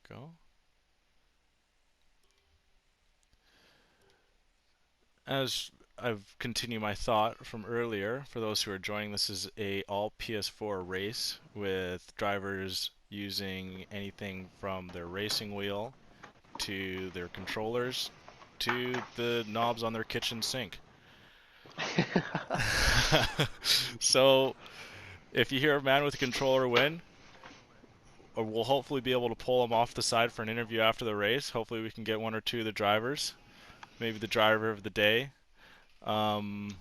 Go. As I've continued my thought from earlier, for those who are joining, this is a all PS4 race with drivers using anything from their racing wheel to their controllers to the knobs on their kitchen sink. So if you hear a man with a controller win, or we'll hopefully be able to pull him off the side for an interview after the race. Hopefully we can get one or two of the drivers, maybe the driver of the day, um,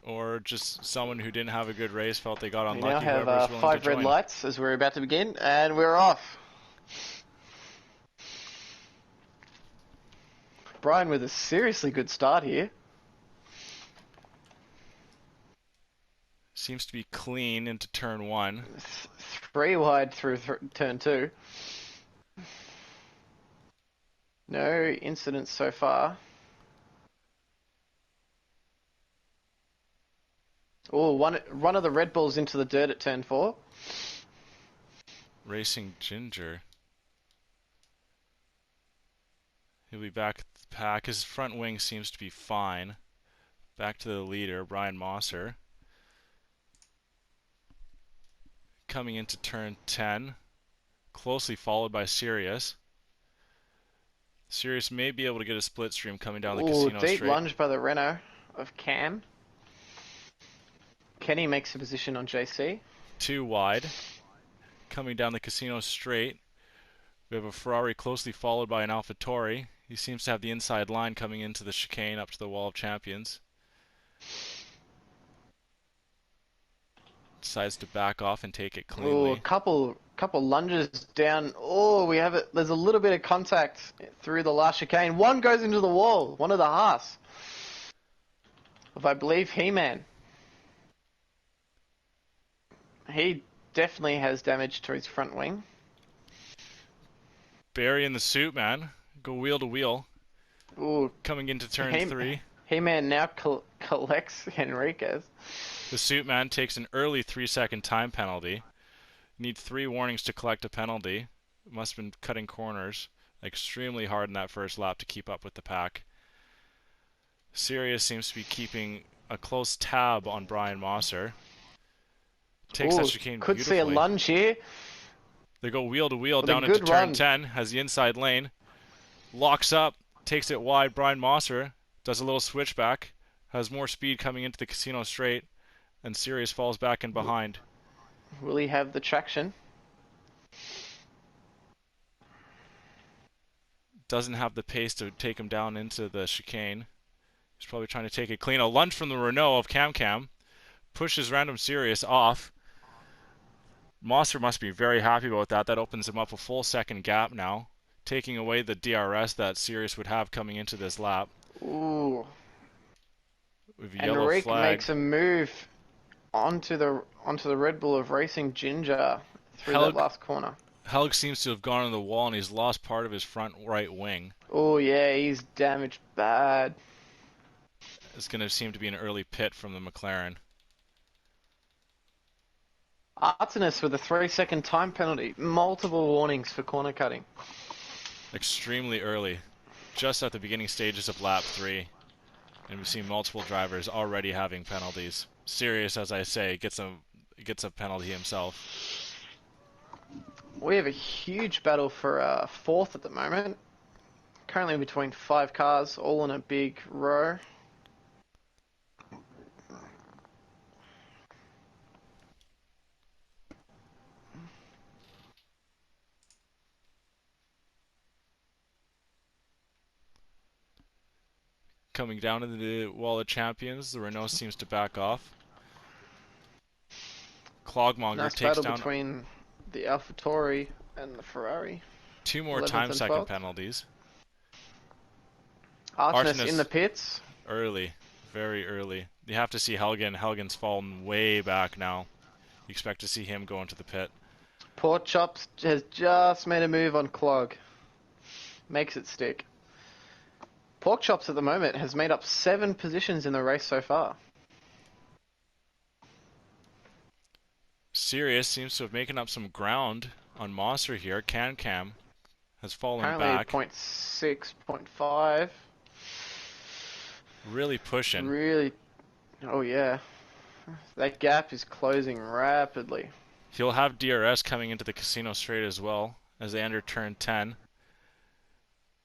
or just someone who didn't have a good race, felt they got We now unlucky, have whoever's willing to 5 red join. lights as we're about to begin, and we're off. Brian with a seriously good start here. Seems to be clean into turn one. 3 wide through turn 2. No incidents so far. Oh, one of the Red Bulls into the dirt at turn 4. Racing Ginger. He'll be back at the pack. His front wing seems to be fine. Back to the leader, Brian Mosser. Coming into turn 10. Closely followed by Sirius. Sirius may be able to get a split stream coming down the Oh, casino deep straight. lunge by the Renault of Cam. Kenny makes a position on JC. 2 wide. Coming down the casino straight. We have a Ferrari closely followed by an AlphaTauri. He seems to have the inside line coming into the chicane up to the Wall of Champions. Decides to back off and take it Oh, a cleanly. couple lunges down. Oh, we have it. There's a little bit of contact through the last chicane. One goes into the wall. One of the Haas. Of, I believe, He-Man. He definitely has damage to his front wing. Barry in the suit, man. Go wheel to wheel. Ooh, Coming into turn 3. He-Man now collects Henriquez. The suit man takes an early 3-second time penalty. Need 3 warnings to collect a penalty. Must have been cutting corners extremely hard in that first lap to keep up with the pack. Sirius seems to be keeping a close tab on Brian Mosser. Takes that chicane could see a beautifully. lunge here. They go wheel to wheel With down a into good turn run. 10. Has the inside lane. Locks up. Takes it wide. Brian Mosser does a little switchback. Has more speed coming into the casino straight. And Sirius falls back in behind. Will he have the traction? Doesn't have the pace to take him down into the chicane. He's probably trying to take it clean. A lunge from the Renault of Cam Cam. Pushes random Sirius off. Mosser must be very happy about that. That opens him up a full second gap now. Taking away the DRS that Sirius would have coming into this lap. Ooh. With a And yellow Rick flag. makes a move onto the Red Bull of Racing Ginger through that last corner. Helg seems to have gone on the wall and he's lost part of his front right wing. Oh yeah, he's damaged bad. It's going to seem to be an early pit from the McLaren. Artemis with a 3-second time penalty. Multiple warnings for corner cutting. Extremely early. Just at the beginning stages of lap 3. And we've seen multiple drivers already having penalties. Sirius, as I say, gets a penalty himself. We have a huge battle for fourth at the moment. Currently between 5 cars, all in a big row. Coming down to the Wall of Champions, the Renault seems to back off. Clogmonger Nice takes battle down between the AlphaTauri and the Ferrari. 2 more 11th time and second 12th. penalties. Artemis in the pits. Early. Very early. You have to see Helgen. Helgen's fallen way back now. You expect to see him go into the pit. Pork Chops has just made a move on Clog. Makes it stick. Pork Chops at the moment has made up 7 positions in the race so far. Sirius seems to have making up some ground on Mosser here. Can Cam has fallen Apparently back. 0.6, 0.5. Really pushing. Really, oh yeah. That gap is closing rapidly. He'll have DRS coming into the casino straight as well as they enter turn 10.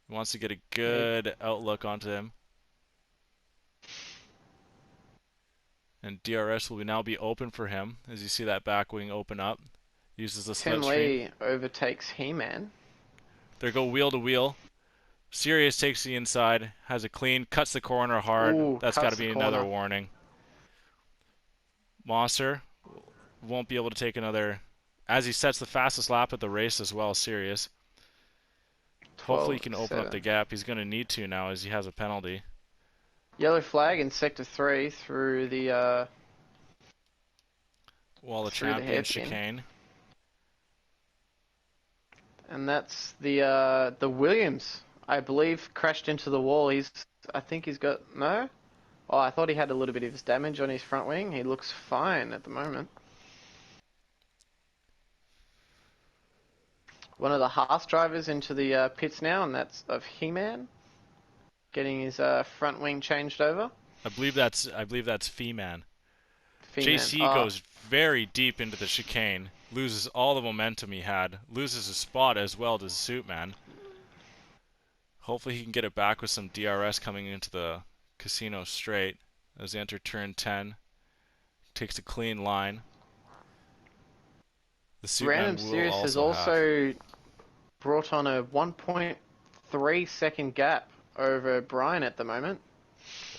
He wants to get a Yeah, good outlook onto him. And DRS will now be open for him as you see that back wing open up. Uses the Tim slipstream. Lee overtakes He-Man. There go wheel to wheel. Sirius takes the inside, has a clean, cuts the corner hard. Ooh, That's got to cuts the be another corner. warning. Mosser won't be able to take another, as he sets the fastest lap at the race as well, Sirius. Hopefully he 12, can open up the 7. gap. He's going to need to now as he has a penalty. Yellow flag in sector 3 through the Wall of through the Champions hairpin. chicane. And that's the Williams, I believe, crashed into the wall. I think he's got no. Oh, I thought he had a little bit of damage on his front wing. He looks fine at the moment. One of the Haas drivers into the pits now, and that's of He-Man, getting his front wing changed over. I believe that's Fee-Man. He-Man. JC Oh, goes very deep into the chicane, loses all the momentum he had, loses his spot as well to Suitman. Hopefully he can get it back with some DRS coming into the casino straight as they enter turn 10. Takes a clean line. The Random Suitman will Series has also have. also brought on a 1.3 second gap over Brian at the moment.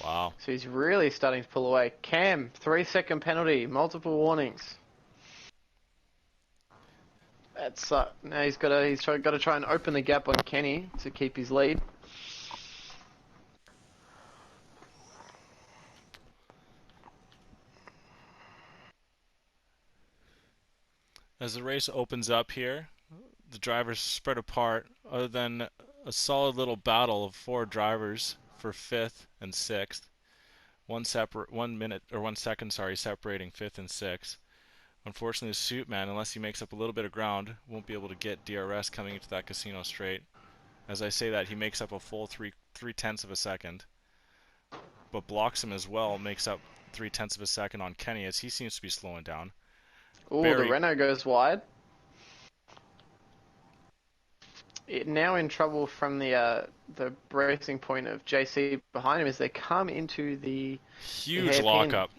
Wow. So he's really starting to pull away. Cam, 3 second penalty, multiple warnings. That's now he's got to try and open the gap on Kenny to keep his lead. As the race opens up here, the drivers spread apart other than a solid little battle of 4 drivers for 5th and 6th. 1 minute or 1 second, sorry, separating 5th and 6th. Unfortunately, the Suitman, unless he makes up a little bit of ground, won't be able to get DRS coming into that casino straight. As I say that, he makes up a full 3/10 of a second, but blocks him as well, makes up 3/10 of a second on Kenny as he seems to be slowing down. Ooh, the Barry, Renault goes wide. Now in trouble from the racing point of JC behind him as they come into the huge hairpin. lockup.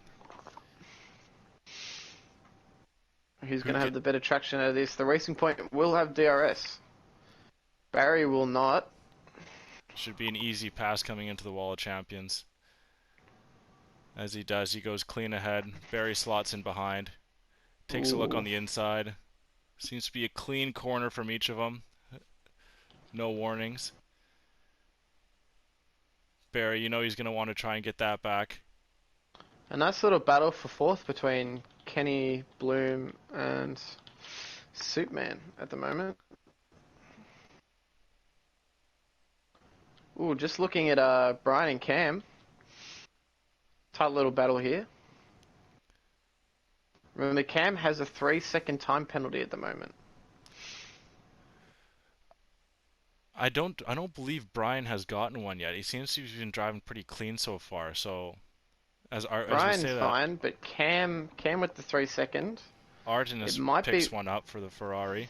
Who's Who going to have could? the better traction out of this? The racing point will have DRS. Barry will not. Should be an easy pass coming into the Wall of Champions. As he does, he goes clean ahead. Barry slots in behind. Takes a look on Ooh. the inside. Seems to be a clean corner from each of them. No warnings. Barry, you know he's going to want to try and get that back. A nice little battle for fourth between Kenny, Bloom, and Suitman at the moment. Ooh, just looking at Brian and Cam. Tight little battle here. Remember, Cam has a 3 second time penalty at the moment. I don't believe Brian has gotten one yet. He seems to have been driving pretty clean so far. So as we Brian's say that, fine, but Cam with the 3 second. It Artemis might picks be. one up for the Ferrari.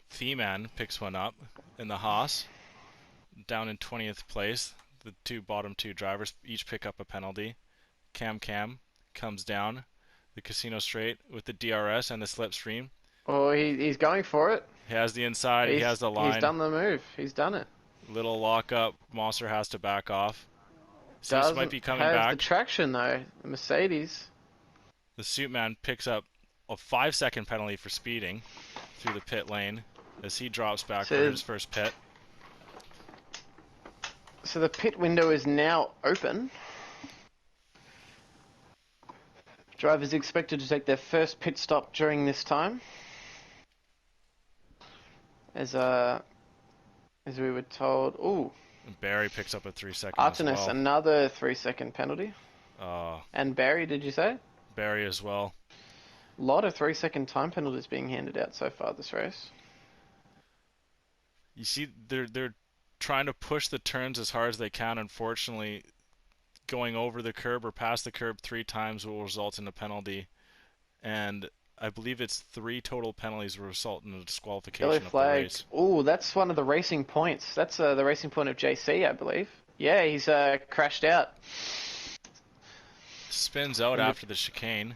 Fee-Man picks one up in the Haas, down in 20th place. The bottom two drivers each pick up a penalty. Cam comes down the casino straight with the DRS and the slipstream. Oh, he's going for it. He has the inside, he has the He's line. done the move. He's done it. Little lockup, Monster has to back off. Seems Doesn't might be coming have the back. traction though. The Mercedes. The Suitman picks up a 5 second penalty for speeding through the pit lane as he drops back for his first pit. So the pit window is now open. Drivers expected to take their first pit stop during this time. As we were told. Ooh. Barry picks up a 3 second Artemis, as well. another 3 second penalty. And Barry, did you say? Barry as well. lot of 3-second time penalties being handed out so far this race. You see, they're trying to push the turns as hard as they can. Unfortunately, going over the curb or past the curb 3 times will result in a penalty, and I believe it's 3 total penalties will result in a Yellow disqualification of the flag. race. Oh, that's one of the racing points. That's the racing point of JC, I believe. Yeah, he's crashed out. Spins out And the after the chicane.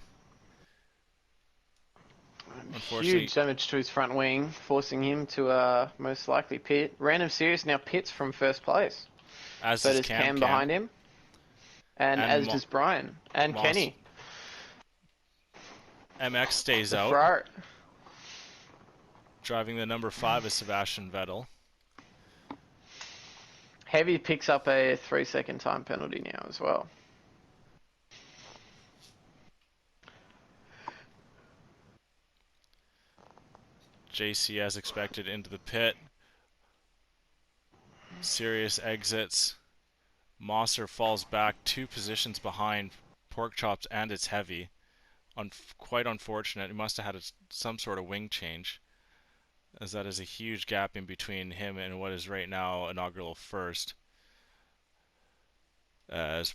Unfortunately, huge damage to his front wing, forcing him to most likely pit. Random Serious now pits from first place. as So does does Cam Cam Cam behind him, and and as does Brian and Moss. Kenny. MX stays The out. Ferrari. Driving the number 5 is Sebastian Vettel. Heavy picks up a 3-second time penalty now as well. JC as expected into the pit. Sirius exits. Mosser falls back 2 positions behind Pork Chops, and it's heavy. Quite unfortunate. He must have had some sort of wing change, as that is a huge gap in between him and what is right now inaugural first. As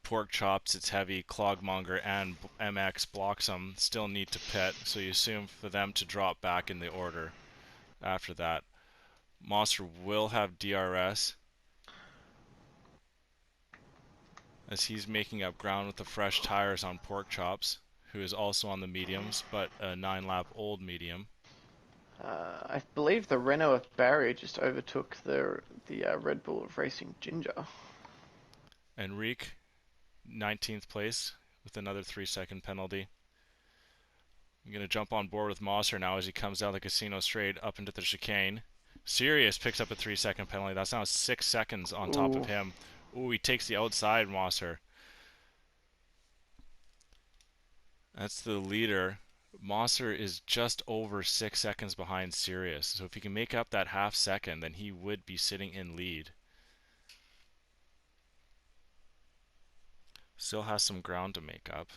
Pork Chops, it's heavy, Clogmonger, and MX blocks them, still need to pit, so you assume for them to drop back in the order after that. Monster will have DRS, as he's making up ground with the fresh tires on Pork Chops, who is also on the mediums, but a 9-lap old medium. I believe the Renault of Barry just overtook the Red Bull of Racing Ginger. Enrique, 19th place, with another 3-second penalty. I'm going to jump on board with Mosser now as he comes down the casino straight up into the chicane. Sirius picks up a 3-second penalty. That's now 6 seconds on top Ooh. of him. Ooh, he takes the outside, Mosser. That's the leader. Mosser is just over 6 seconds behind Sirius. So if he can make up that half second, then he would be sitting in lead. Still has some ground to make up.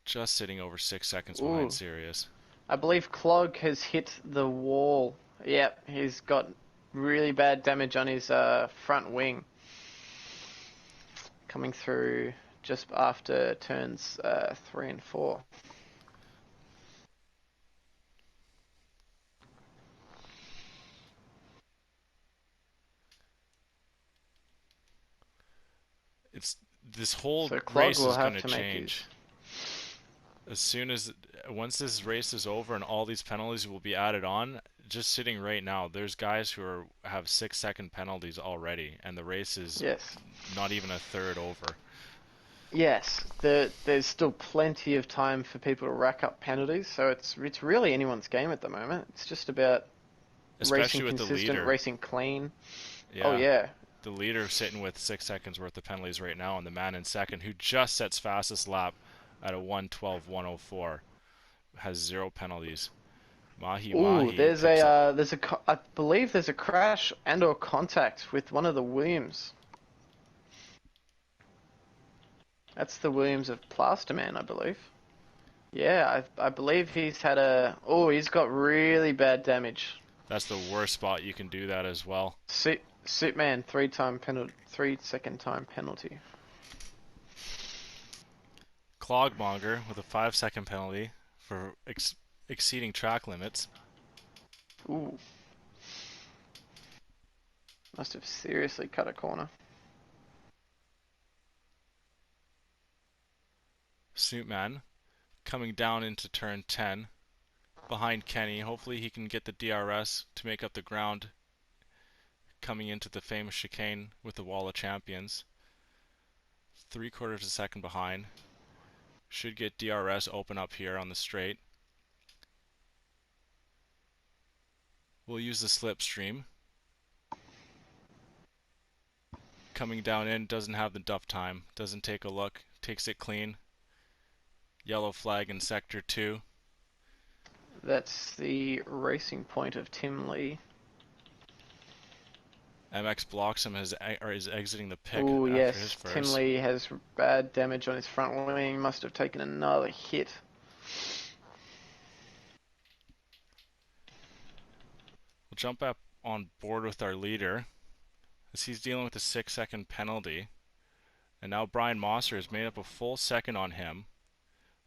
Just sitting over 6 seconds behind Ooh. Sirius. I believe Clog has hit the wall. Yep, he's got really bad damage on his front wing. Coming through just after turns 3 and 4. It's this whole So Clog race will is going have to to make his... change. As soon as once this race is over and all these penalties will be added on, just sitting right now, there's guys who have 6-second penalties already, and the race is Yes. not even a third over. Yes, there's still plenty of time for people to rack up penalties, so it's really anyone's game at the moment. It's just about Especially racing with the consistent, leader. racing clean. Oh Yeah. yeah. The leader sitting with 6 seconds worth of penalties right now, and the man in second, who just sets fastest lap at a 1:12.104, has 0 penalties. Mahi Ooh, Mahi picks up. I believe there's a crash and or contact with one of the Williams. That's the Williams of Plasterman, I believe. Yeah, I believe he's had a... Oh, he's got really bad damage. That's the worst spot you can do that as well. Suitman, 3-second time penalty. Clogmonger with a 5-second penalty for exceeding track limits. Ooh. Must have seriously cut a corner. Suitman coming down into turn 10 behind Kenny. Hopefully he can get the DRS to make up the ground coming into the famous chicane with the Wall of Champions. 3/4 of a second behind. Should get DRS open up here on the straight. We'll use the slipstream. Coming down in, doesn't have the duff time. Doesn't take a look. Takes it clean. Yellow flag in sector 2. That's the racing point of Tim Lee. MX blocks him or is exiting the pick Ooh, after his yes. Tim first. Lee has bad damage on his front wing. Must have taken another hit. We'll jump up on board with our leader as he's dealing with a 6-second penalty. And now Brian Mosser has made up a full second on him.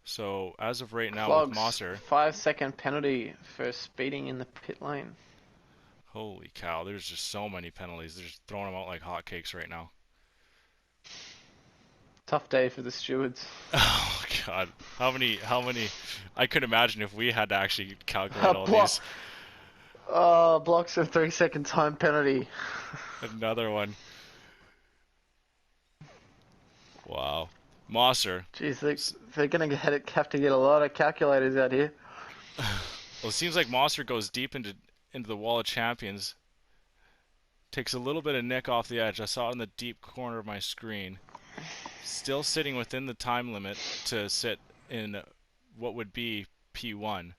So as of right now with Clogs, Mosser, 5-second penalty for speeding in the pit lane. holy cow, there's just so many penalties. They're just throwing them out like hotcakes right now. Tough day for the stewards. Oh god, how many? I could imagine if we had to actually calculate all these. Oh, blocks a 3-second time penalty. Another one. Wow. Mosser. Jeez, they're gonna have to get a lot of calculators out here. Well, it seems like Mosser goes deep into the wall of champions. Takes a little bit of nick off the edge. I saw it in the deep corner of my screen. Still sitting within the time limit to sit in what would be P1.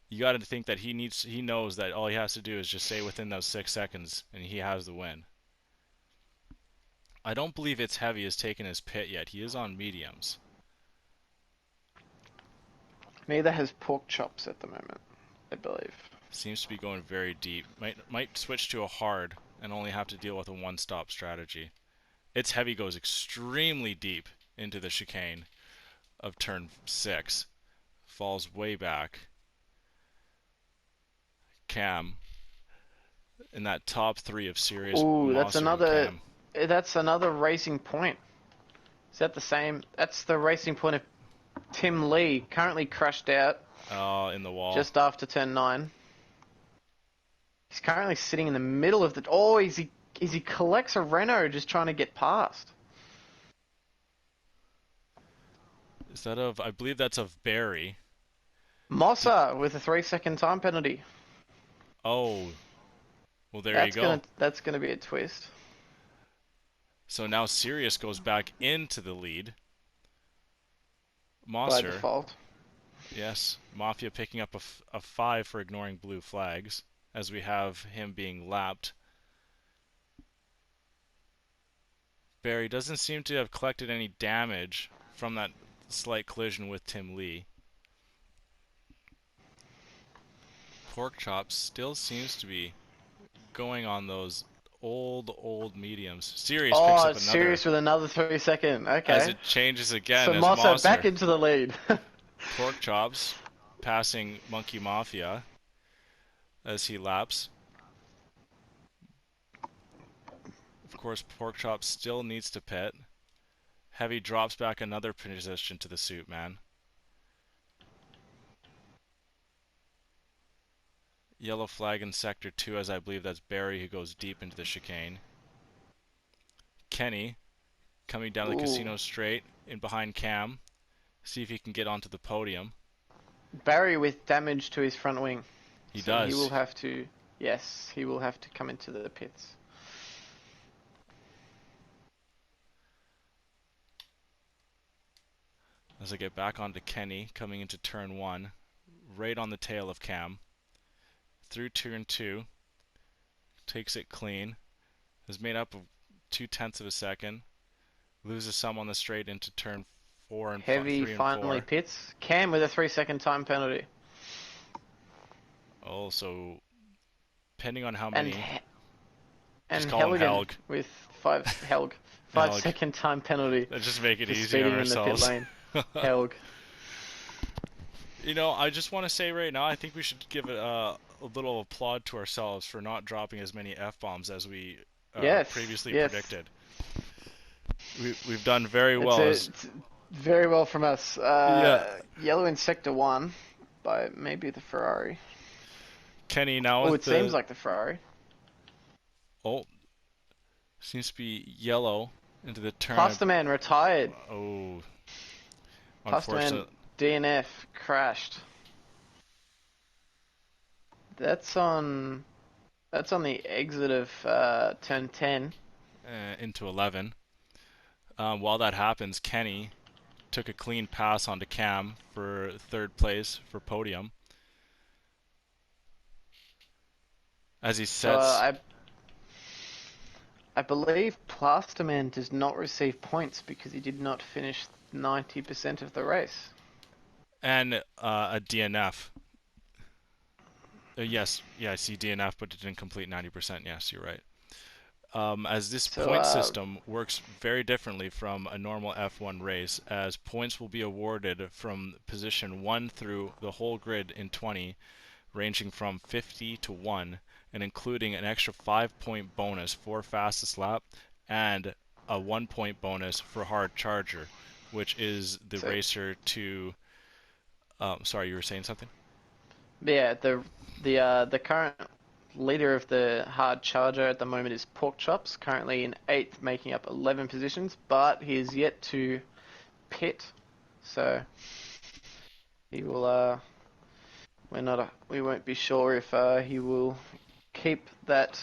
You got to think that he knows that all he has to do is just stay within those 6 seconds and he has the win. I don't believe It's Heavy has taken his pit yet. He is on mediums. Neither has Pork Chops at the moment, I believe. Seems to be going very deep. Might switch to a hard and only have to deal with a one-stop strategy. It's Heavy goes extremely deep into the chicane of turn 6. Falls way back. Cam in that top 3 of Sirius, Ooh, Mosser, and Cam. that's another racing point. Is that the same? That's the racing point of Tim Lee, currently crashed out In the wall. just after turn 9. He's currently sitting in the middle of the. Oh, he collects a Renault just trying to get past. Is that of? I believe that's of Barry. Mossa with a 3-second time penalty. Oh, well there you go. That's gonna be a twist. So now Sirius goes back into the lead. By Mosser, default. yes, Mafia picking up a 5 for ignoring blue flags, as we have him being lapped. Barry doesn't seem to have collected any damage from that slight collision with Tim Lee. Pork Chops still seems to be going on those old mediums. Sirius picks up another. Sirius with another 3-second. Okay. As it changes again. So as Mossa back into the lead. Pork Chops passing Monkey Mafia as he laps. Of course, Pork Chops still needs to pit. Heavy drops back another position to the suit man. Yellow flag in Sector 2, as I believe that's Barry who goes deep into the chicane. Kenny coming down the casino straight in behind Cam. See if he can get onto the podium. Barry with damage to his front wing. He does. He will have to, yes, he will have to come into the pits. As I get back onto Kenny, coming into turn 1, right on the tail of Cam. Through turn 2, takes it clean, is made up of 0.2 of a second, loses some on the straight into turn 4 and 3 and 4. Heavy finally pits. Cam with a 3-second time penalty. Oh, so depending on how many. And just call him Helg. With 5-second time penalty. Let's just make it easy on ourselves. In the pit lane. Helg. You know, I just want to say right now, I think we should give it a little applaud to ourselves for not dropping as many F-bombs as we previously predicted. We've done very well. It's very well from us. Yellow in Sector 1 by maybe the Ferrari. Kenny now. Oh, it seems like the Ferrari. Oh, seems to be yellow into the turn. Plasterman retired. Oh, Plasterman DNF crashed. That's on the exit of turn 10 into 11. While that happens, Kenny took a clean pass onto Cam for 3rd place for podium. as he So sets. I believe Plasterman does not receive points because he did not finish 90% of the race. And a DNF. Yes, yeah, I see DNF, but it didn't complete 90%. Yes, you're right. As this So point system works very differently from a normal F1 race, as points will be awarded from position 1 through the whole grid in 20, ranging from 50 to 1, and including an extra 5-point bonus for fastest lap and a 1-point bonus for hard charger, which is the so racer to. Sorry, you were saying something? yeah, the current leader of the hard charger at the moment is Pork Chops, currently in eighth, making up 11 positions, but he is yet to pit, so he will. We won't be sure if he will keep that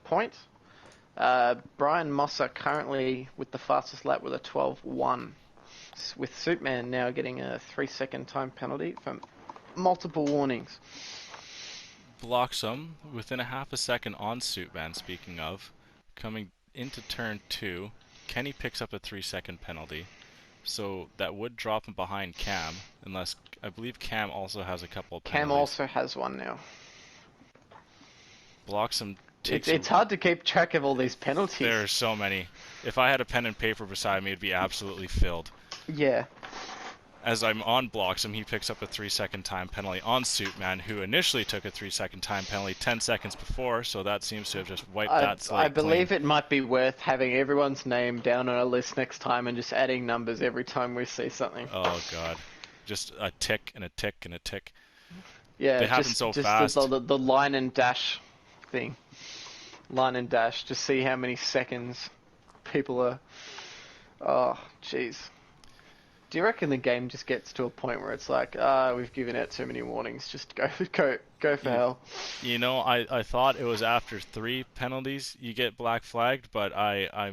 point. Brian Mosser currently with the fastest lap with a 12:1, with Superman now getting a 3-second time penalty for multiple warnings. Bloxham within a half a second on Suitman, speaking of. Coming into turn 2, Kenny picks up a 3-second penalty. So that would drop him behind Cam, unless I believe Cam also has a couple of Cam penalties. also has one now. Bloxham It's takes a. it's hard to keep track of all these There penalties. are so many. If I had a pen and paper beside me, it'd be absolutely filled. Yeah, As I'm on Bloxham, he picks up a 3-second time penalty on Suitman, who initially took a 3-second time penalty 10 seconds before, so that seems to have just wiped I that I slate clean. believe it might be worth having everyone's name down on a list next time and just adding numbers every time we see something. Oh god. Just a tick and a tick and a tick. They Yeah, happen just so just the fast. the, the line and dash thing. Line and dash. Just see how many seconds people are. Oh, jeez. Do you reckon the game just gets to a point where it's like, we've given out too many warnings. Just go for You, hell. I thought it was after 3 penalties you get black flagged, but I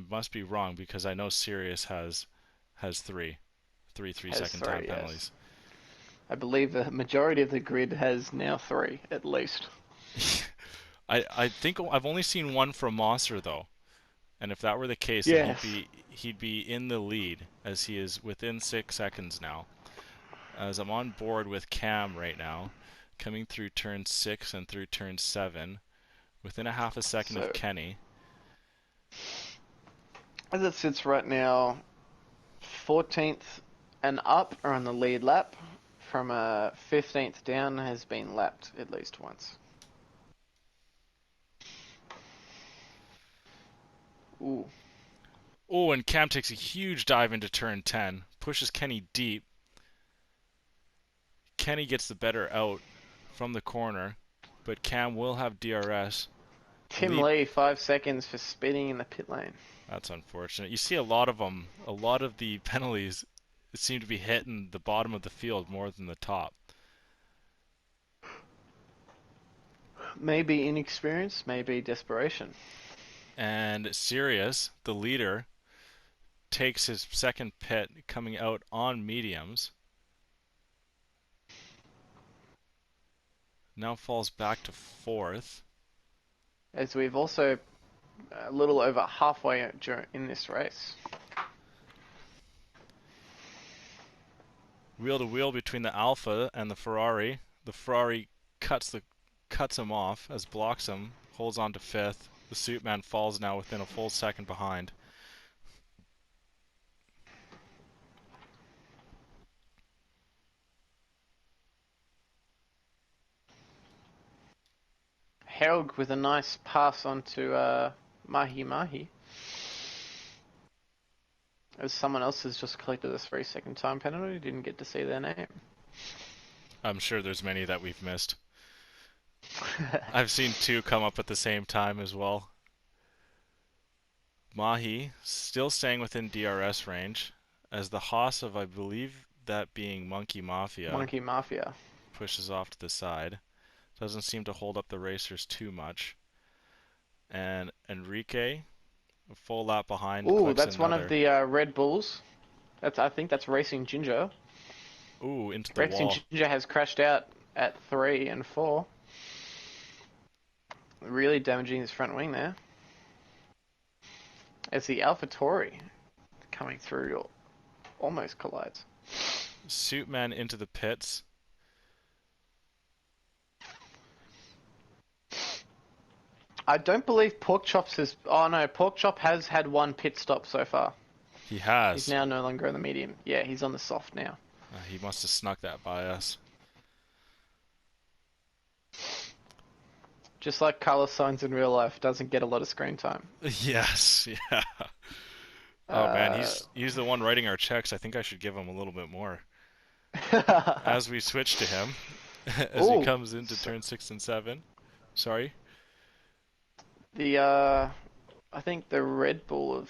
must be wrong because I know Sirius has three Has 3-second time three, yes. penalties. I believe the majority of the grid has now three, at least. I think I've only seen one from Monster though, and if that were the case, then Yes. he'd be in the lead as he is within 6 seconds now. As I'm on board with Cam right now, coming through turn 6 and through turn 7, within a half a second of So, Kenny. as it sits right now, 14th and up are on the lead lap. From 15th down has been lapped at least once. Ooh. Oh, and Cam takes a huge dive into turn 10, pushes Kenny deep. Kenny gets the better out from the corner, but Cam will have DRS. Tim Lead. Lee, 5 seconds for speeding in the pit lane. That's unfortunate. You see a lot of them. A lot of the penalties seem to be hitting the bottom of the field more than the top. Maybe inexperience, maybe desperation. And Sirius, the leader, takes his second pit coming out on mediums. Now falls back to fourth. As we've also a little over halfway in this race. Wheel to wheel between the Alpha and the Ferrari. The Ferrari cuts him off as Bloxham holds on to fifth. The Suitman falls now within a full second behind. Helg with a nice pass onto Mahi Mahi. As someone else has just collected a 3-second time penalty, didn't get to see their name. I'm sure there's many that we've missed. I've seen two come up at the same time as well. Mahi still staying within DRS range, as the Haas of I believe that being Monkey Mafia Monkey Mafia. pushes off to the side. Doesn't seem to hold up the racers too much. And Enrique, a full lap behind, Ooh, clips that's one of another. the Red Bulls. I think that's Racing Ginger. Ooh, into the Racing wall. Ginger has crashed out at 3 and 4. Really damaging his front wing there. As the AlphaTauri coming through almost collides. Suitman into the pits. I don't believe Porkchops is. Oh no, Porkchop has had one pit stop so far. He He's has. now no longer on the medium. Yeah, he's on the soft now. He must have snuck that by us. Just like Carlos Sainz in real life, doesn't get a lot of screen time. Yes, yeah. Oh man, Uh, he's the one writing our checks. I think I should give him a little bit more. As we switch to him, as he Ooh, comes into turn 6 and 7. Sorry. the I think the Red Bull of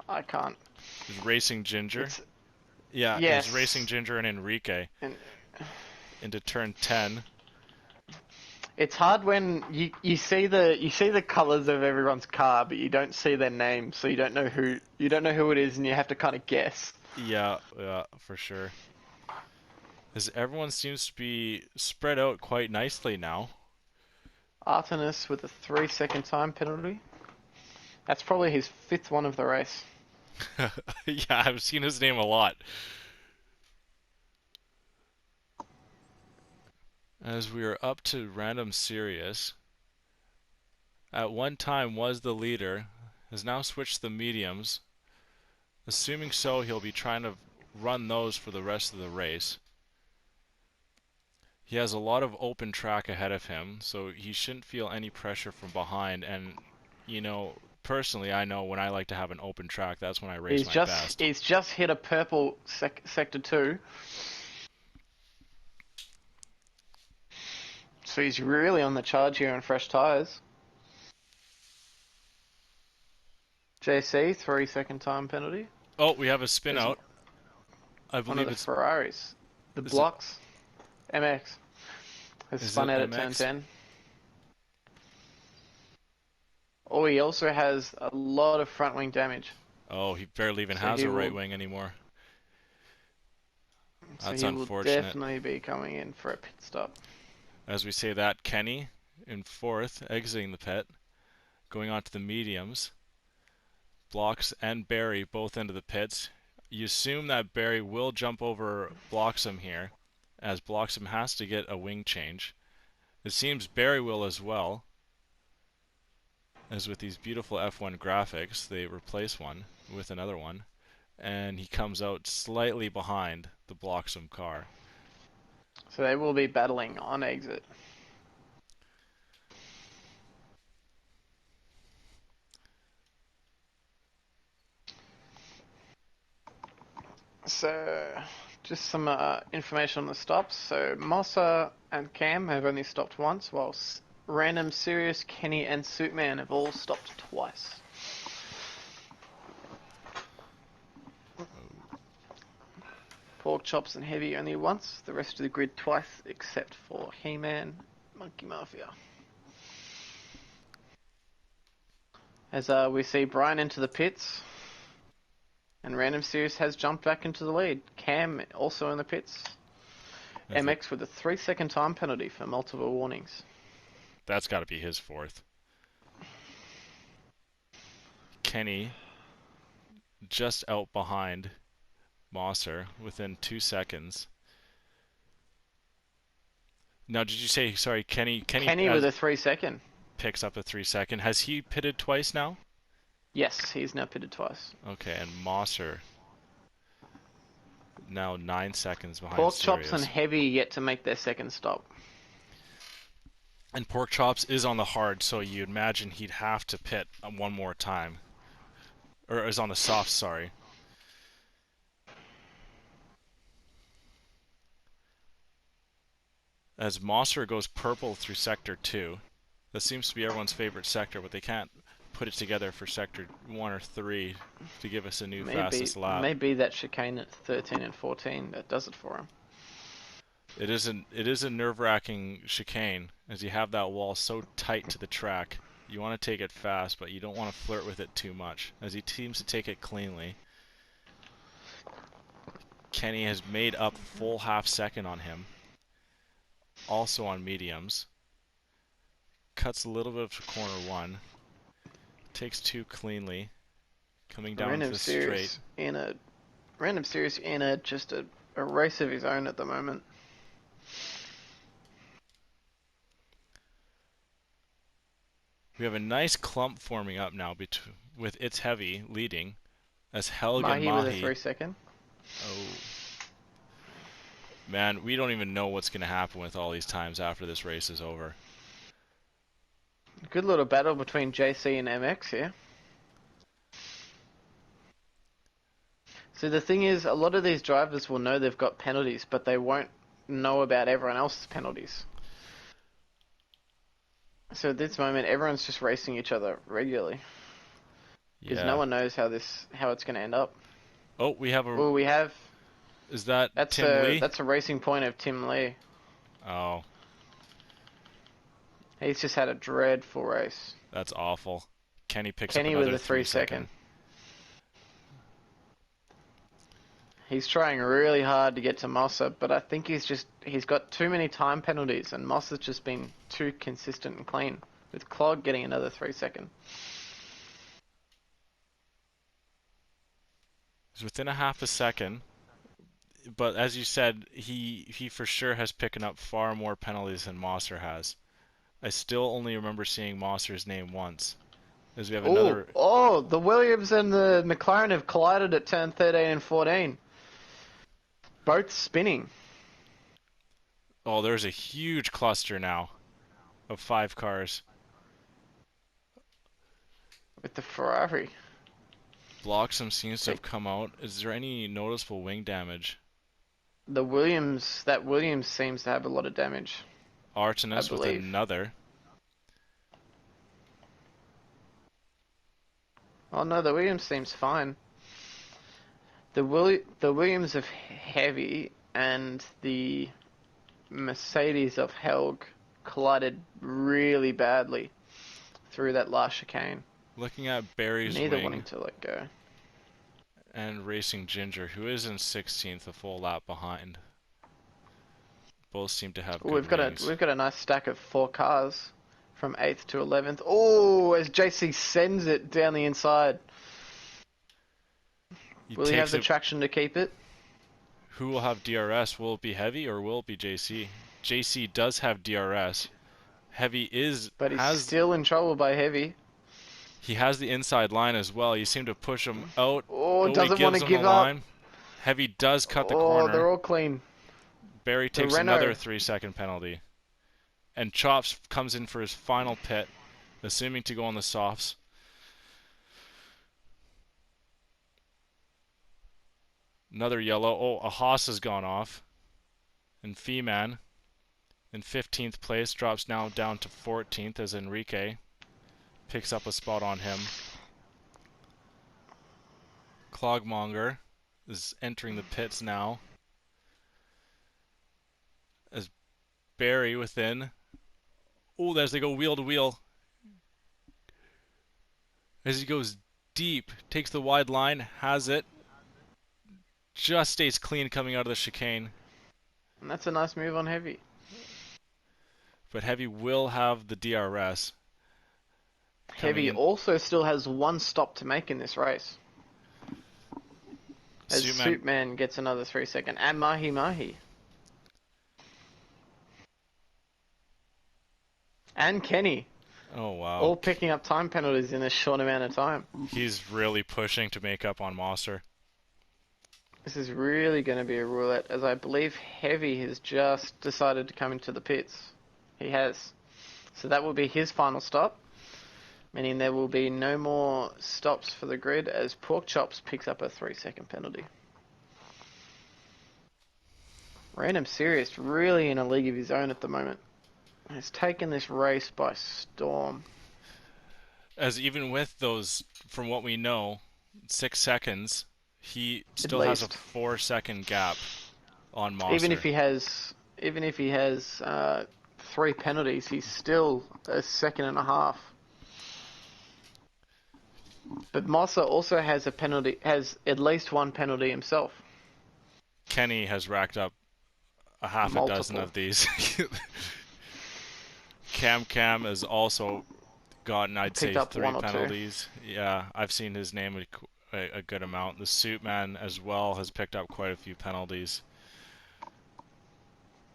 I can't. Is Racing Ginger. It's Yeah, it was Racing yes, Ginger and Enrique and into turn 10. it's hard when you see the colors of everyone's car, but you don't see their name, so you don't know who it is, and you have to kind of guess. Yeah, yeah, for sure. As everyone seems to be spread out quite nicely now. Artemis with a 3-second time penalty. That's probably his fifth one of the race. Yeah, I've seen his name a lot. As we are up to Random Sirius, at one time was the leader, has now switched to the mediums. Assuming so, he'll be trying to run those for the rest of the race. He has a lot of open track ahead of him, so he shouldn't feel any pressure from behind. And, you know, personally, I know when I like to have an open track, that's when I race He's my just best. he's just hit a purple sector 2. So he's really on the charge here on fresh tyres. JC, 3-second time penalty. Oh, we have a spin There's out. I one of believe the it's... Ferraris. The Is it, blocks. MX has is spun it out at turn MX? 10. Oh, he also has a lot of front wing damage. Oh, he barely even So has he a right will wing anymore. so That's he will unfortunate. definitely be coming in for a pit stop. As we say that, Kenny in fourth, exiting the pit, going on to the mediums. Blocks and Barry both into the pits. You assume that Barry will jump over Bloxham here, as Bloxham has to get a wing change. It seems Barry will as well, as with these beautiful F1 graphics, they replace one with another one, and he comes out slightly behind the Bloxham car. So they will be battling on exit. So, just some information on the stops. So, Mossa and Cam have only stopped once, whilst Random, Sirius, Kenny, and Suitman have all stopped twice. Pork Chops and Heavy only once, the rest of the grid twice, except for He-Man, Monkey Mafia. As we see Brian into the pits, and Random Sirius has jumped back into the lead. Cam also in the pits. MX with a 3-second time penalty for multiple warnings. That's got to be his fourth. Kenny just out behind Mosser within 2 seconds. Now, did you say, sorry, Kenny Kenny with a 3-second. picks up a 3-second. Has he pitted twice now? Yes, he's now pitted twice. Okay, and Mosser now 9 seconds behind Pork Chops and Sirius. Heavy yet to make their second stop. And Pork Chops is on the hard, so you'd imagine he'd have to pit one more time. Or is on the soft, sorry. As Mosser goes purple through Sector 2. That seems to be everyone's favorite sector, but they can't put it together for Sector 1 or 3 to give us a new fastest lap. Maybe that chicane at 13 and 14 that does it for him. It is a nerve-wracking chicane, as you have that wall so tight to the track. You want to take it fast, but you don't want to flirt with it too much, as he seems to take it cleanly. Kenny has made up a full half second on him. Also on mediums. cuts a little bit of corner 1. Takes 2 cleanly. Coming down to Random the straight. Serious in a Random Serious in a race of his own at the moment. We have a nice clump forming up now with It's Heavy leading as Helg and Mahi with a Mahi. 3-second. Oh. Man, we don't even know what's going to happen with all these times after this race is over. Good little battle between JC and MX here. So the thing is, a lot of these drivers will know they've got penalties, but they won't know about everyone else's penalties. So at this moment, everyone's just racing each other regularly. Because no one knows how it's going to end up. Oh, we have a... Well, we have... Is that Tim Lee? That's a racing point of Tim Lee. Oh. He's just had a dreadful race. That's awful. Kenny picks Kenny up another with a 3-second. 3-second. He's trying really hard to get to Mossa, but I think he's got too many time penalties, and Mossa's just been too consistent and clean, with Clog getting another 3-second. He's within a half a second, but as you said, he for sure has picking up far more penalties than Mosser has. I still only remember seeing Mosser's name once. As we have another... Oh, the Williams and the McLaren have collided at turn 13 and 14. Both spinning. Oh, there's a huge cluster now of 5 cars. With the Ferrari. Bloxham seems to have come out. Is there any noticeable wing damage? That Williams seems to have a lot of damage. Artemis with another. Oh no, the Williams seems fine. The Williams of Heavy and the Mercedes of Helg collided really badly through that last chicane. Looking at Barry's Neither wing wanting to let go. and Racing Ginger, who is in 16th, a full lap behind. Both seem to have good We've got wings. a nice stack of 4 cars from 8th to 11th. Oh, as JC sends it down the inside. Will he have the traction to keep it? Who will have DRS? Will it be Heavy or will it be JC? JC does have DRS. Heavy is... But he's still in trouble by Heavy. He has the inside line as well. You seem to push him out. Oh, doesn't want to give up. Line. Heavy does cut the corner. Oh, they're all clean. Barry takes another 3-second penalty. And Chops comes in for his final pit, assuming to go on the softs. Another yellow. Oh, a Haas has gone off. And Fee-Man, in 15th place, drops now down to 14th as Enrique picks up a spot on him. Clogmonger is entering the pits now. As Barry within. Oh, there's they go wheel to wheel. As he goes deep, takes the wide line, has it. Just stays clean coming out of the chicane. And that's a nice move on Heavy. But Heavy will have the DRS. Heavy also still has 1 stop to make in this race. As Suitman gets another 3-second. And Mahi Mahi. And Kenny. Oh, wow. All picking up time penalties in a short amount of time. He's really pushing to make up on Mosser. This is really going to be a roulette, as I believe Heavy has just decided to come into the pits. He has. So that will be his final stop, meaning there will be no more stops for the grid as Pork Chops picks up a 3-second penalty. Random Serious really in a league of his own at the moment. He's taken this race by storm. As even with those, from what we know, 6 seconds, he still has a 4-second gap on Mosser. Even if he has 3 penalties, he's still a second and a half. But Mosser also has at least 1 penalty himself. Kenny has racked up a half a dozen of these. Cam has also gotten, I'd Picked say, up three one or two. penalties. Yeah, I've seen his name a good amount. The Suit Man as well has picked up quite a few penalties.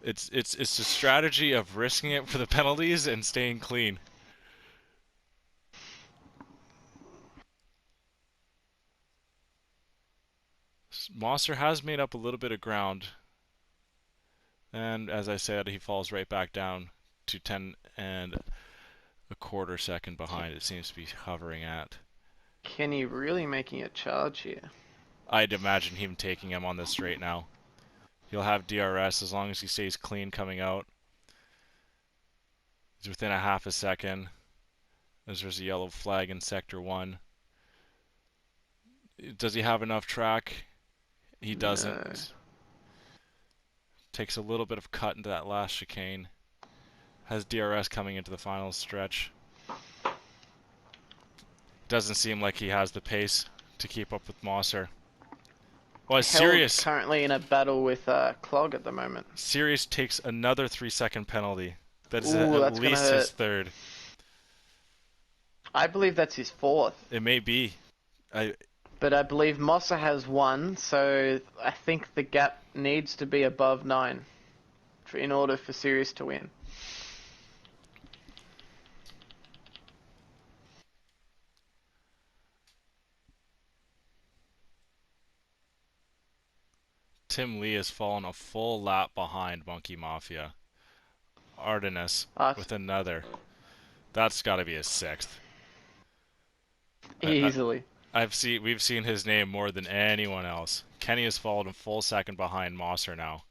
It's a strategy of risking it for the penalties and staying clean. Monster has made up a little bit of ground, and as I said, he falls right back down to 10.25 seconds behind. It seems to be hovering at. Kenny really making a charge here. I'd imagine him taking him on this straight now. He'll have DRS as long as he stays clean coming out. He's within a half a second. As there's a yellow flag in Sector 1. Does he have enough track? He No. doesn't. Takes a little bit of cut into that last chicane. Has DRS coming into the final stretch. Doesn't seem like he has the pace to keep up with Mosser. Well, Helg Sirius. currently in a battle with Clog at the moment. Sirius takes another 3-second penalty. That is Ooh, at that's gonna least his hurt. third. I believe that's his fourth. It may be. But I believe Mossa has one, so I think the gap needs to be above 9 in order for Sirius to win. Tim Lee has fallen a full lap behind Monkey Mafia. Artenis Uh, with another. That's got to be his sixth. Easily. We've seen his name more than anyone else. Kenny has fallen a full second behind Mosser now.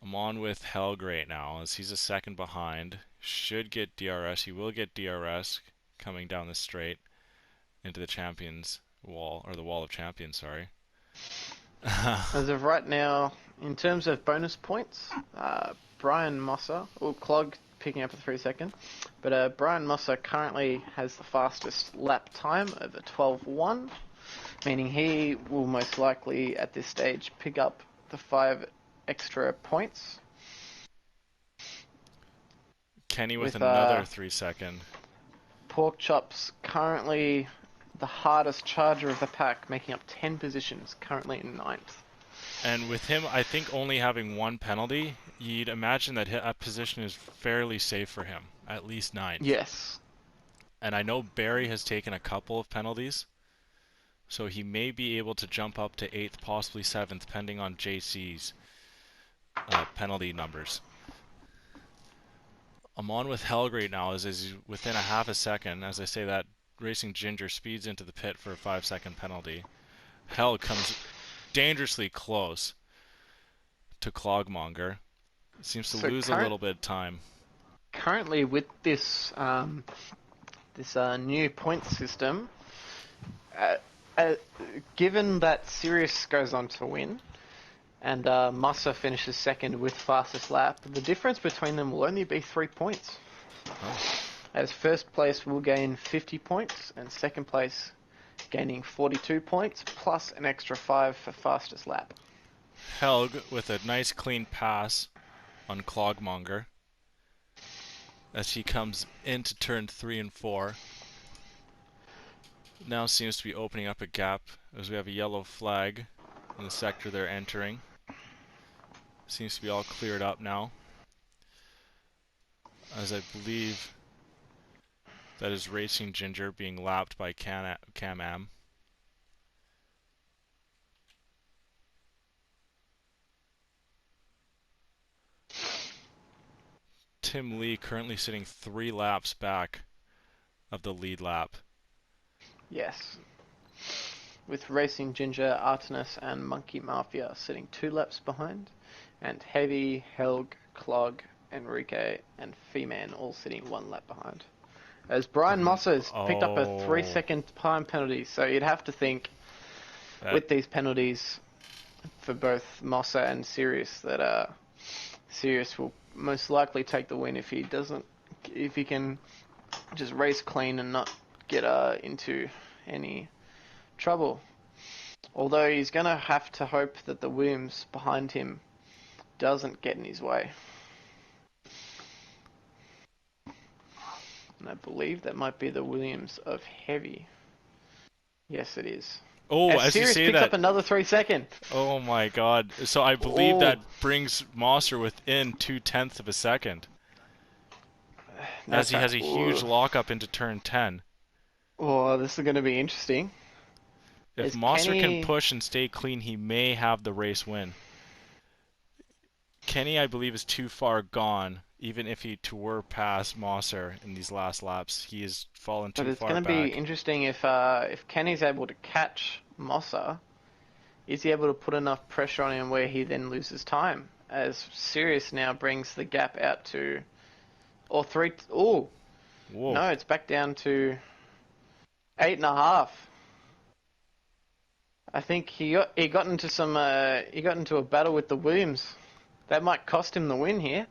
I'm on with Helg right now as he's a second behind. Should get DRS. He will get DRS coming down the straight into the champions wall, or the wall of champions, sorry. As of right now, in terms of bonus points, Brian Mosser, or Clog picking up a 3 second, but Brian Mosser currently has the fastest lap time over 12.1, meaning he will most likely at this stage pick up the 5 extra points. Kenny with another 3 second. Pork Chops currently the hardest charger of the pack, making up 10 positions, currently in 9th. And with him, I think only having one penalty, you'd imagine that position is fairly safe for him, at least 9th. Yes. And I know Barry has taken a couple of penalties, so he may be able to jump up to 8th, possibly 7th, depending on JC's penalty numbers. I'm on with Helg right now as he's within a half a second. As I say that, Racing Ginger speeds into the pit for a 5-second penalty. Helg comes dangerously close to Clogmonger. Seems to lose a little bit of time. Currently, with this new point system, given that Sirius goes on to win, and Massa finishes second with fastest lap, the difference between them will only be 3 points. Oh. As first place will gain 50 points, and second place gaining 42 points, plus an extra 5 for fastest lap. Helg with a nice clean pass on Clogmonger as he comes into turn 3 and 4. Now seems to be opening up a gap as we have a yellow flag in the sector they're entering. Seems to be all cleared up now, as I believe that is Racing Ginger being lapped by Cam-Am. Tim Lee currently sitting 3 laps back of the lead lap. Yes. With Racing Ginger, Artenis, and Monkey Mafia sitting 2 laps behind, and Heavy, Helg, Clog, Enrique, and Fee-Man all sitting 1 lap behind. As Brian Mosser has picked up a 3-second time penalty, so you'd have to think with these penalties for both Mosser and Sirius that Sirius will most likely take the win if he can just race clean and not get into any trouble. Although he's going to have to hope that the Williams behind him doesn't get in his way. And I believe that might be the Williams of heavy. Yes, it is. Oh, As as you Sirius say picks that, up another 3 second. oh my God. So I believe Oh, that brings Mosser within 2/10 of a second, as that's he right. has a huge Ooh. lockup into turn 10. Oh, this is going to be interesting. If Is Mosser can Kenny? push and stay clean, he may have the race win. Kenny, I believe, is too far gone. Even if he were past Mosser in these last laps, he has fallen But too it's far going to be back. interesting if Kenny's able to catch Mosser. Is he able to put enough pressure on him where he then loses time? As Sirius now brings the gap out to, or three. Oh Whoa. no, it's back down to 8.5. I think he got into a battle with the Williams. That might cost him the win here.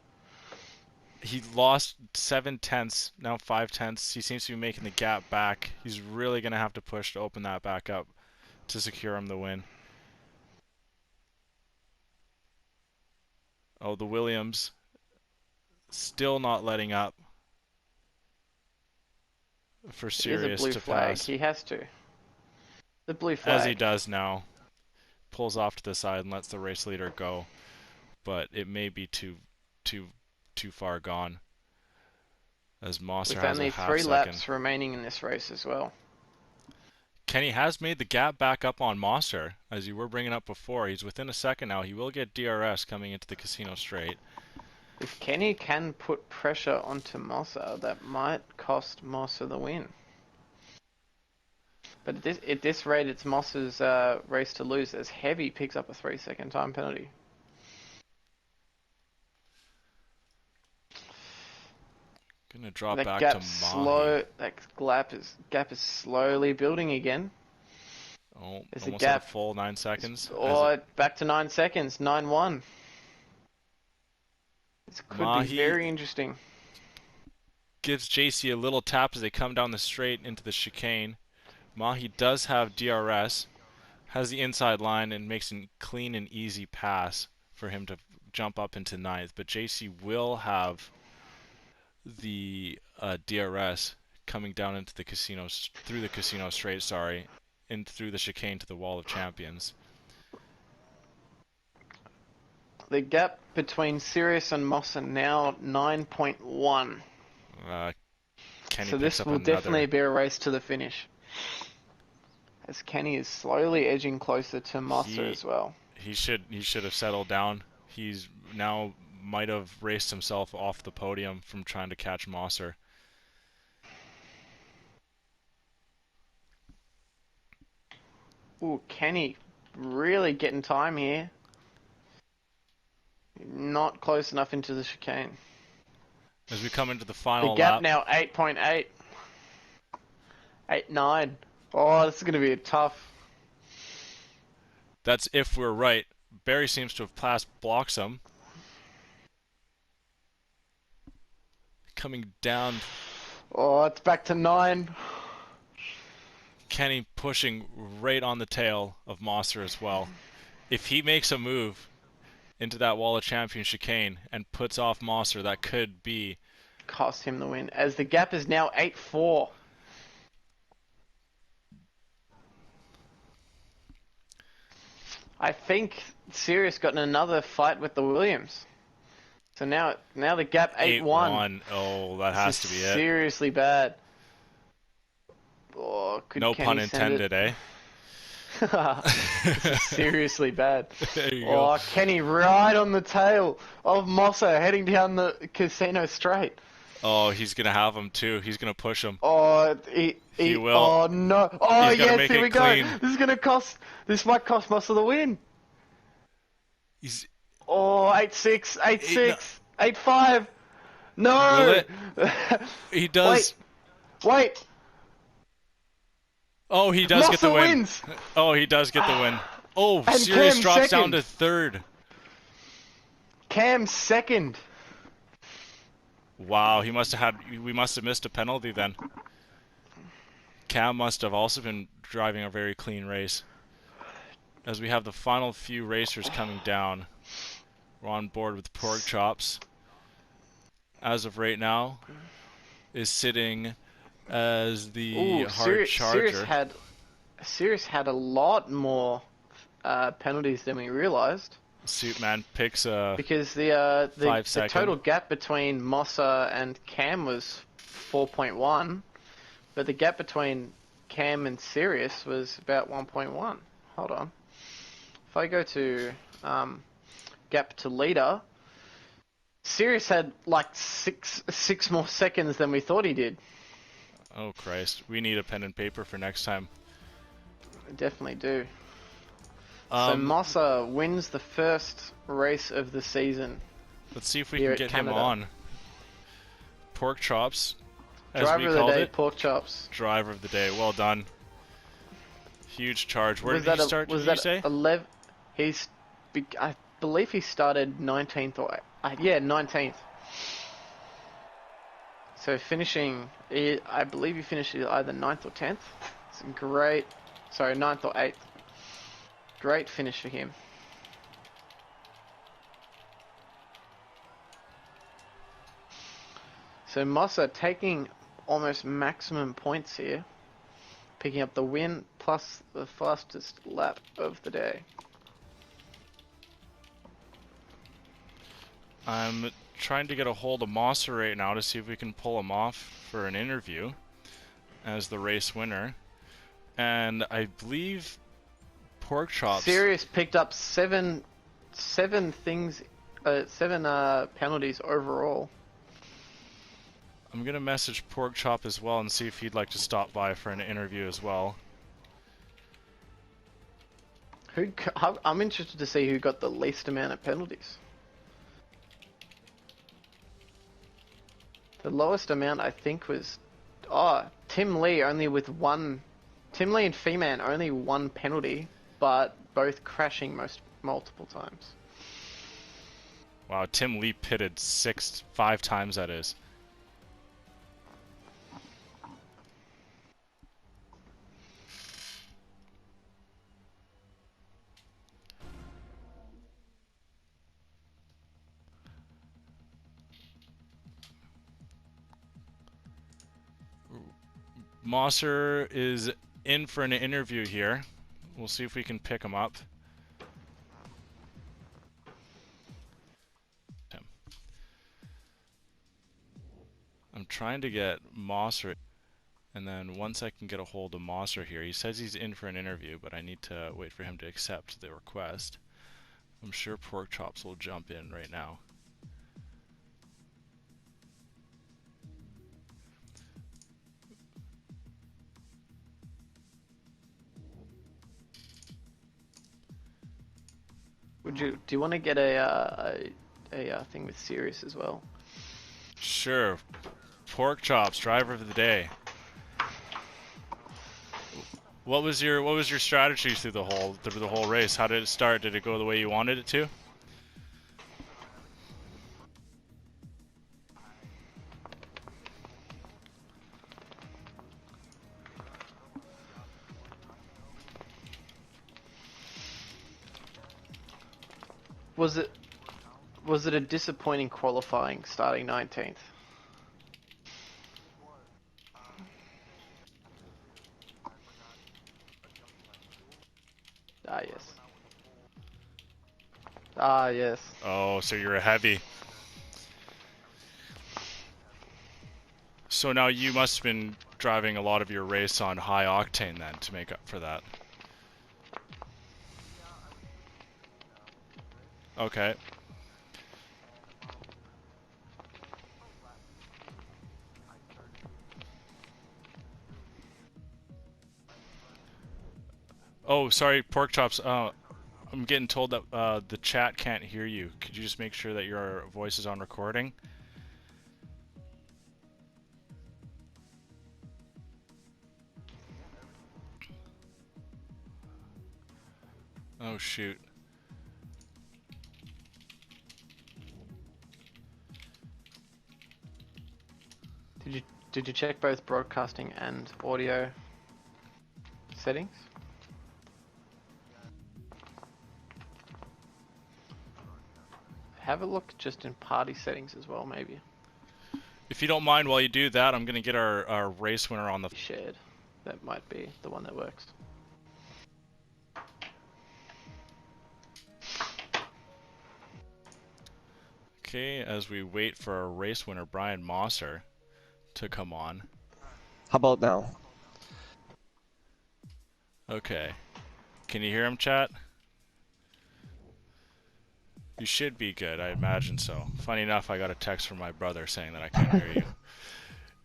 He lost 7/10, now 5/10. He seems to be making the gap back. He's really going to have to push to open that back up to secure him the win. Oh, the Williams still not letting up for It is a Sirius blue to flag. pass. He has to. The blue As he flag. does now. Pulls off to the side and lets the race leader go. But it may be too too far gone, as Mosser With has a only half 3 second. laps remaining in this race as well. Kenny has made the gap back up on Mosser, as you were bringing up before. He's within a second now. He will get DRS coming into the casino straight. If Kenny can put pressure onto Mosser, that might cost Mosser the win. But at this rate, it's Mosser's race to lose, as Heavy picks up a 3 second time penalty. Gonna drop That back to gap Mahi. slow. That gap is slowly building again. Oh, There's a almost at a gap. full 9 seconds. As Oh, back to 9 seconds. 9-1. This could be Mahi very interesting. gives JC a little tap as they come down the straight into the chicane. Mahi does have DRS, has the inside line, and makes a clean and easy pass for him to jump up into ninth. But JC will have the DRS coming down into the casino, through the casino straight, sorry, and through the chicane to the Wall of Champions. The gap between Sirius and Moss are now 9.1. Kenny So picks this up will definitely another. be a race to the finish. As Kenny is slowly edging closer to Mosser as well. He should have settled down. He's now might have raced himself off the podium from trying to catch Mosser. Ooh, Kenny really getting time here. Not close enough into the chicane. As we come into the The final gap lap, now 8.8. 8-9. Oh, this is going to be a tough. that's if we're right. Barry seems to have passed Bloxham. Coming down, Oh, it's back to 9. Kenny pushing right on the tail of Mosser as well. If he makes a move into that Wall of Champions chicane and puts off Mosser, that could be... Cost him the win. As the gap is now 8-4. I think Sirius got in another fight with the Williams. So now the gap 8-1. 8-1. Oh, that This has is to be it. seriously bad. Oh, could No pun Kenny send intended, eh? This is seriously bad. There you Oh, go. Kenny right on the tail of Mosser heading down the casino straight. Oh, he's going to have him too. He's going to push him. Oh, He will. Oh no! Oh He's gonna yes, make here it we clean. go. This might cost Mosser the win. He's... Oh, 8-6, no, 8-6, 8-5. will No! it? He does. Wait. Oh, he does get the Mosser win. wins. Oh, he does get the win. Oh, And Sirius Cam drops down second. to third. Cam second. Wow, we must have missed a penalty then. Cam must have also been driving a very clean race. As we have the final few racers coming down. We're on board with pork chops. As of right now, is sitting as the Ooh, hard charger. Sirius had a lot more penalties than we realized. Suit man picks a Because the 5 second. total gap between Mossa and Cam was 4.1, but the gap between Cam and Sirius was about 1.1. Hold on. If I go to gap to leader, Sirius had like six more seconds than we thought he did. Oh Christ, we need a pen and paper for next time. We definitely do. So Mossa wins the first race of the season. Let's see if we can get him on. Pork chops, as Driver we of the called day, it. pork chops. Driver of the day. Well done. Huge charge. Where did he start? Was did that you say? 11? I believe he started 19th or 19th. So finishing, I believe he finished either 9th or 10th. It's a great, sorry, 9th or 8th. Great finish for him. So Mossa taking almost maximum points here, picking up the win plus the fastest lap of the day. I'm trying to get a hold of Mossa right now to see if we can pull him off for an interview as the race winner. And I believe pork chops. Sirius picked up seven penalties overall. I'm gonna message pork chop as well and see if he'd like to stop by for an interview as well. I'm interested to see who got the least amount of penalties. The lowest amount I think was Tim Lee only with one. Tim Lee and Feeman only one penalty, but both crashing multiple times. Wow, Tim Lee pitted 5 times that is. Mosser is in for an interview here. We'll see if we can pick him up. I'm trying to get Mosser, and then once I can get a hold of Mosser here, he says he's in for an interview, but I need to wait for him to accept the request. I'm sure Pork Chops will jump in right now. Do you want to get a thing with Sirius as well? Sure. Pork Chops, driver of the day. What was your strategy through the whole race? How did it start? Did it go the way you wanted it to? Was it a disappointing qualifying starting 19th? Ah, yes. Ah, yes. Oh, so you're a heavy. So now you must have been driving a lot of your race on high octane then to make up for that. Okay. Oh, sorry, Pork Chops. I'm getting told that the chat can't hear you. Could you just make sure that your voice is on recording? Oh, shoot. Did you check both broadcasting and audio settings? have a look just in party settings as well, maybe. If you don't mind, while you do that, I'm gonna get our race winner on the Shared. That might be the one that works. Okay, as we wait for our race winner, Brian Mosser, to come on. How about now? Okay. Can you hear him, chat? You should be good, I imagine so. Funny enough, I got a text from my brother saying that I can't hear you.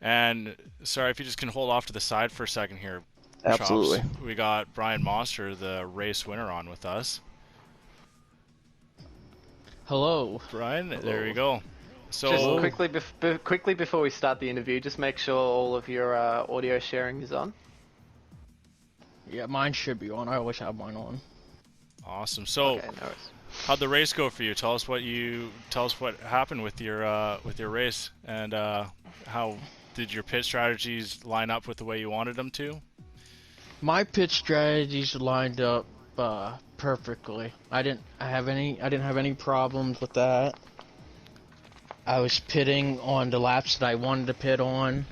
And sorry, if you just can hold off to the side for a second here, Absolutely. Chops. We got Brian Mosser, the race winner, on with us. Hello. Brian, Hello. there we go. So Just quickly before we start the interview, just make sure all of your audio sharing is on. Yeah, mine should be on. I always have mine on. awesome. So, Okay, no worries. how'd the race go for you? Tell us what happened with your race, and how did your pit strategies line up with the way you wanted them to? My pitch strategies lined up perfectly. I didn't have any problems with that. I was pitting on the laps that I wanted to pit on.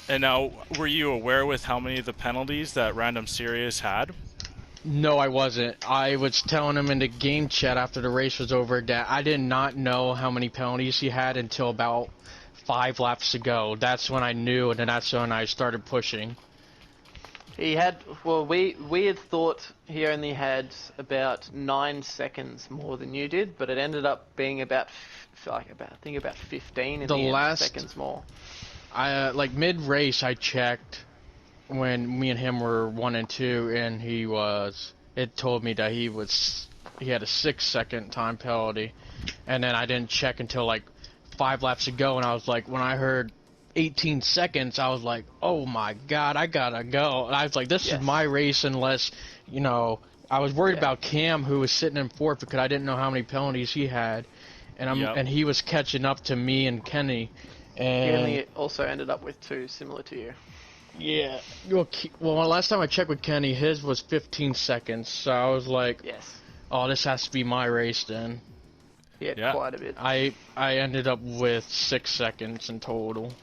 And now, were you aware with how many of the penalties that Random Sirius had? No, I wasn't. I was telling him in the game chat after the race was over that I did not know how many penalties he had until about 5 laps ago. That's when I knew, and then that's when I started pushing. He had, well, we had thought he only had about 9 seconds more than you did, but it ended up being about 15 in the end, seconds more. Like mid-race, I checked when me and him were 1 and 2, and it told me that he had a 6-second time penalty, and then I didn't check until like 5 laps ago, and I was like, when I heard 18 seconds, I was like, oh my god, I gotta go. And I was like, this is my race unless, I was worried about Cam, who was sitting in 4th, because I didn't know how many penalties he had, and he was catching up to me and Kenny. And He only also ended up with 2, similar to you. yeah, well, last time I checked with Kenny, his was 15 seconds, so I was like, oh, this has to be my race then. He had quite a bit. I ended up with 6 seconds in total.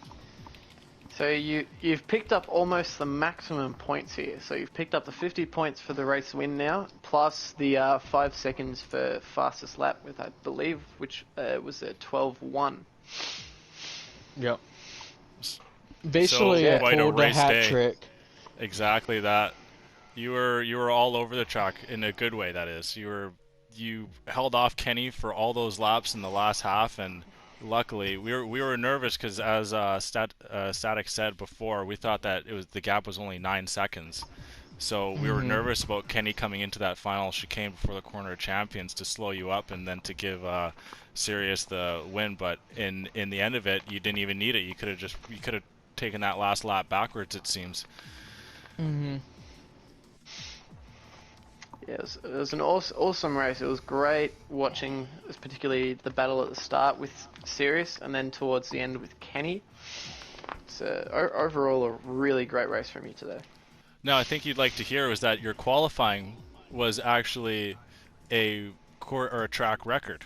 So you've picked up almost the maximum points here. So you've picked up the 50 points for the race win now, plus the 5 seconds for fastest lap with, I believe, which was a 12-1. Yep. Basically, I pulled a hat trick. Exactly that. You were all over the track in a good way. That is, you held off Kenny for all those laps in the last half, and luckily we were nervous because, as Static said before, we thought that the gap was only 9 seconds. So we were nervous about Kenny coming into that final chicane before the corner of champions to slow you up and then to give Sirius the win. But in the end of it, you didn't even need it. You could have taken that last lap backwards, it seems. Mm-hmm. Yeah, it was an awesome race. It was great watching, particularly the battle at the start with Sirius, and then towards the end with Kenny. It's overall a really great race from you today. Now, I think you'd like to hear was that your qualifying was actually a track record.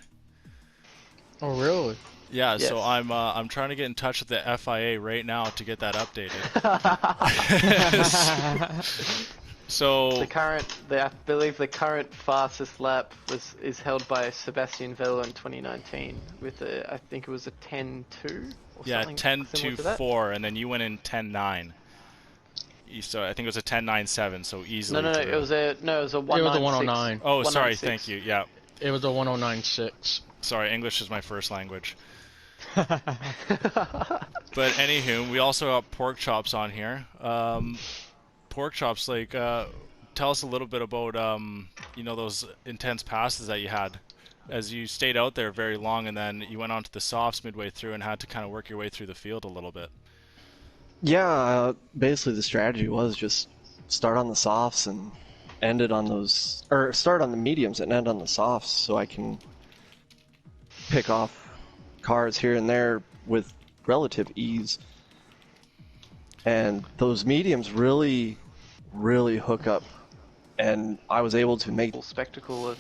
Oh, really? Yeah, Yes. so I'm trying to get in touch with the FIA right now to get that updated. So I believe the current fastest lap is held by Sebastian Vettel in 2019 with I think it was a 10.2 or something. 10.24, and then you went in 10.9. So I think it was a 10.97, so easily. No, it was a 109. Oh, sorry, thank you. Yeah. It was a 109.6. Sorry, English is my first language. But anywho, we also got Pork Chops on here. Pork Chops, tell us a little bit about those intense passes that you had, as you stayed out there very long, and then you went on to the softs midway through and had to kind of work your way through the field a little bit. Yeah, basically the strategy was just start on the softs and end it on those, or start on the mediums and end on the softs, so I can pick off cars here and there with relative ease. And those mediums really hook up, and I was able to make Spectacle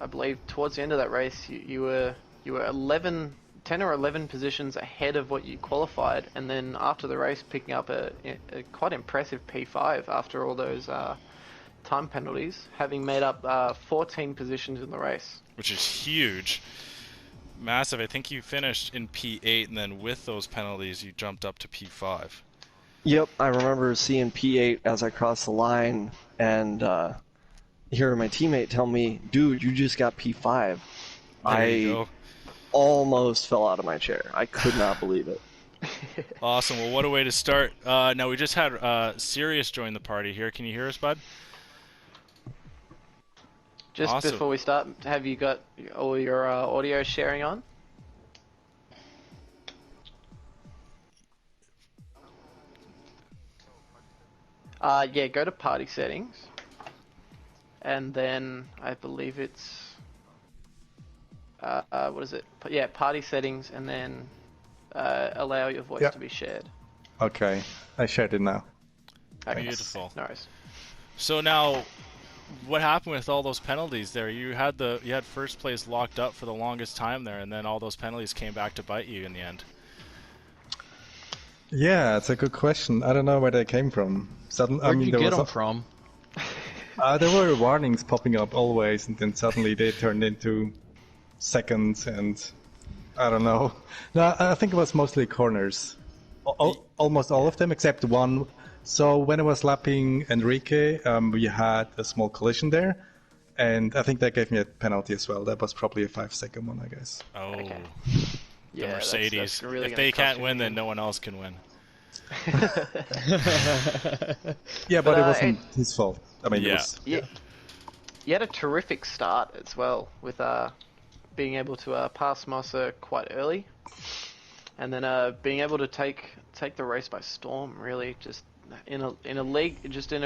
I believe towards the end of that race, you were 10 or 11 positions ahead of what you qualified, and then after the race, picking up a quite impressive P5 after all those time penalties, having made up 14 positions in the race. Which is huge. Massive. I think you finished in P8, and then with those penalties, you jumped up to P5. Yep, I remember seeing P8 as I crossed the line, and hearing my teammate tell me, "Dude, you just got P5." There you I go. almost fell out of my chair. I could not believe it. Awesome. Well, what a way to start. Now, we just had Sirius join the party here. Can you hear us, bud? Just Awesome. before we start, have you got all your audio sharing on? Yeah, go to party settings, and then I believe it's what is it? Yeah, party settings, and then allow your voice to be shared. Okay, I shared it now. Okay. Beautiful. No worries. So now, what happened with all those penalties there? You had first place locked up for the longest time there, and then all those penalties came back to bite you in the end. Yeah, it's a good question. I don't know where they came from. Where'd you get them from? There were warnings popping up always, and then suddenly they turned into seconds, and I don't know. No, I think it was mostly corners. Almost all of them, except one. So when I was lapping Enrique, we had a small collision there, and I think that gave me a penalty as well. That was probably a 5-second one, I guess. Oh, Okay. the Yeah, Mercedes. that's really If gonna they cost can't you win, then again. no one else can win. Yeah, but it But, wasn't his fault. I mean, it Yeah. was. Yeah. You had a terrific start as well with being able to pass Massa quite early, and then being able to take the race by storm. Really, just in a league, just in